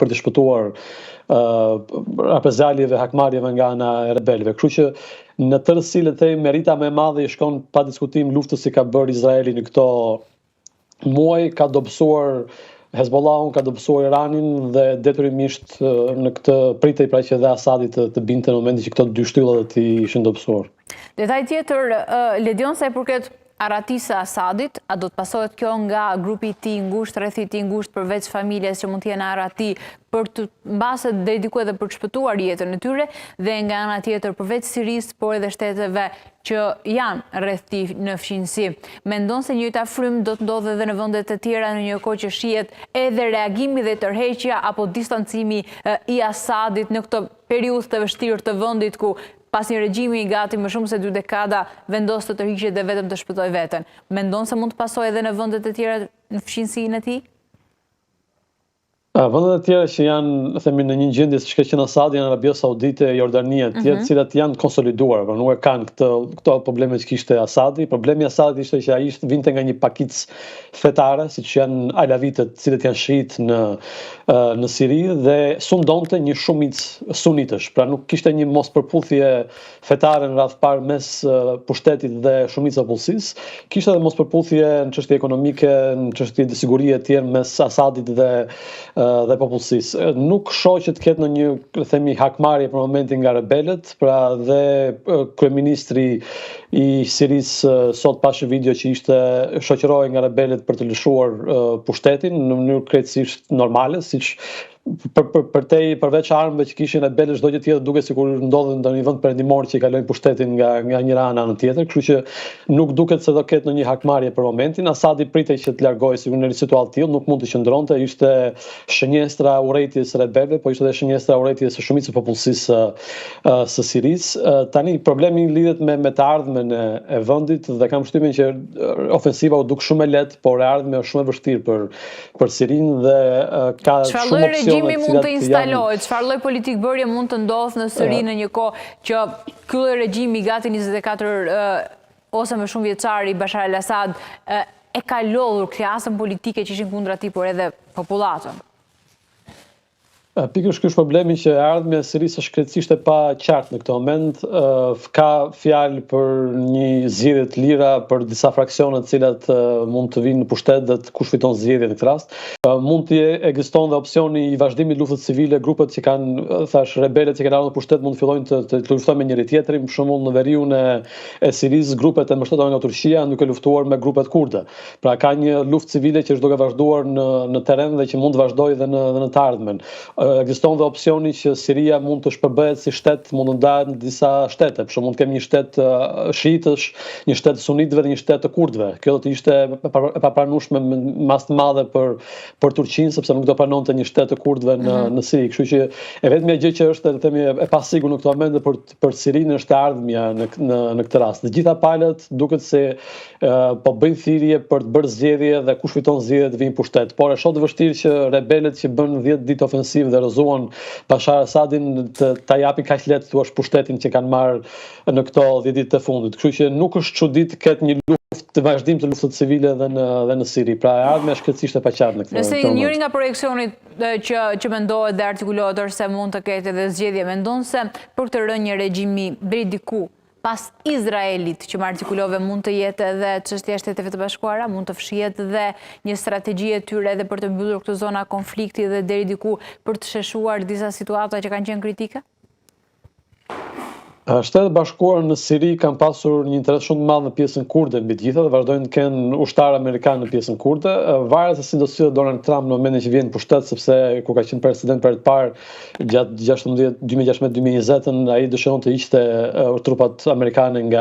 për të shpëtuar reprezaljeve, hakmarrjeve nga ana e rebelëve. Kështu që në tërësi le të them merita më e madhe i shkon pa diskutim luftës që ka bërë Izraeli në këto muaj, ka dobësuar Hezbollahun, ka dobësuar Iranin dhe detyrimisht në këtë pritej pra që dhe Asadit të binte në momentin që këto dy shtyllat të ishin dobësuar. Detaj tjetër, Ledion, sa i përket aratisë së Asadit, a do të pasohet kjo nga grupi i tij ngushtë, rrethi i tij ngushtë përveç familjes që mund të jenë arati për të mbase deri diku edhe për të shpëtuar jetën e tyre, dhe nga ana tjetër përveç Sirisë, por edhe shteteve që janë rreth tij në fqinjësi. Mendon se njëjta frymë do të ndodhe edhe në vende të tjera në një kohë që shihet edhe reagimi dhe tërheqja apo distancimi i Asadit në këtë periudhë të vështirë të vendit ku pas një regjimi i gati më shumë se 2 dekada vendos të tërhiqet dhe vetëm të shpëtoj veten. Mendon se mund të pasojë edhe në vende të tjera në fqinjësinë e tij? Vendet e tjera që janë, themi, në një gjendje siç ka qenë Asadi, janë Arabia Saudite, Jordania, të cilat janë konsoliduar, por nuk e kanë këto probleme që kishte Asadi. Problemi i Asadit ishte që ai vinte nga një pakicë fetare, siç janë Alavitët, të cilët janë shiit në Siri dhe sundonte një shumicë sunitësh. Pra nuk kishte një mospërputhje fetare në radh parë mes pushtetit dhe shumicës popullsisë. Kishte edhe mospërputhje në çështje ekonomike, në çështje të sigurie të tjerë mes Asadit dhe popullsisë. Nuk shoh që të ketë në një, themi, hakmarrje për momentin nga rebelët, pra dhe kryeministri i Sirisë sot pashë video që ishte shoqërohej nga rebelët për të lëshuar pushtetin në mënyrë krejtësisht normale, siç përveç armëve që kishin rebelët, çdo gjë tjetër duket sikur ndodhen në një vend perëndimor që i kalojnë pushtetin nga njëra anë në tjetër, kështu që nuk duket se do ketë në një hakmarrje për momentin. Asadi pritej që të largohej sikur në një situatë të tillë, nuk mund të qëndronte, ishte shënjestra urrejtjes së rebelëve, po ishte edhe shënjestra urrejtjes së shumicës së popullsisë së Sirisë. Tani problemi lidhet me të ardhmen e vendit dhe kam përshtypjen që ofensiva u duk shumë e lehtë, por e ardhmja është shumë e vështirë për Sirinë dhe ka shumë opsione. Regjimi mund të instalohet, çfarë lloj politikbërje mund të ndodhë në Siri në një kohë që ky lloj regjimi gati 24 ose më shumë vjeçar i Bashar al-Assad e ka lodhur klasën politike që ishin kundër atij, por edhe popullatën? Pikërisht ky është problemi që ardhmja e Sirisë është krejtësisht e paqartë në këtë moment. Ka fjalë për një zgjedhje të lira për disa fraksione të cilat mund të vinë në pushtet dhe kush fiton zgjedhjen në këtë rast. Mund të ekziston dhe opsioni i vazhdimit të luftës civile, grupet që kanë, thash, rebelët që kanë ardhur në pushtet mund të fillojnë të luftojnë me njëri tjetrin, për shembull në veriun e Sirisë grupet e mbështetura nga Turqia janë duke luftuar me grupet kurde. Pra ka një luftë civile që është duke vazhduar në terren dhe që mund të vazhdojë edhe në të ardhmen. Ekziston dhe opsioni që Siria mund të shpërbehet si shtet, mund të ndahet në disa shtete. Për shembull, mund të kemi një shtet shiitësh, një shtet sunitëve dhe një shtet të kurdëve. Kjo do të ishte e papranueshme mas të madhe për Turqinë, sepse nuk do pranonte një shtet të kurdëve në Siri. Kështu që e vetmja gjë që është, themi, e pasigurt në këtë moment për Sirinë është e ardhmja në këtë rast. Të gjitha palët duket se po bëjnë thirrje për të bërë zgjedhje dhe kush fiton zgjedhjet vijnë pushtet. Por është shumë e vështirë që rebelët që bën 10 ditë ofensiv dhe rrëzuan Bashar Asadin ta japin kaq lehtë thua pushtetin që kanë marrë në këto 10 ditë të fundit. Kështu që nuk është çudi të ketë një luftë të vazhdim të luftës civile dhe në Siri. Pra ardhmja është krejtësisht e paqartë në këtë moment. Nëse njëri nga projekcionit që mendohet dhe artikulohet është se mund të ketë edhe zgjedhje, mendon se për këtë rënje regjimi deri diku pas Izraelit që më artikulove mund të jetë edhe çështja e Shteteve të Bashkuara, mund të fshihet dhe një strategji e tyre edhe për të mbyllur këtë zona konflikti dhe deri diku për të sheshuar disa situata që kanë qenë kritike? Shtetet Bashkuara në Siri kanë pasur një interes shumë të madh në pjesën kurde mbi të gjitha dhe vazhdojnë të kenë ushtar amerikan në pjesën kurde. Varet se si do sillet Donald Trump në momentin që vjen në pushtet, sepse kur ka qenë president për të parë gjatë 2016-2020 ai dëshiron të hiqte trupat amerikane nga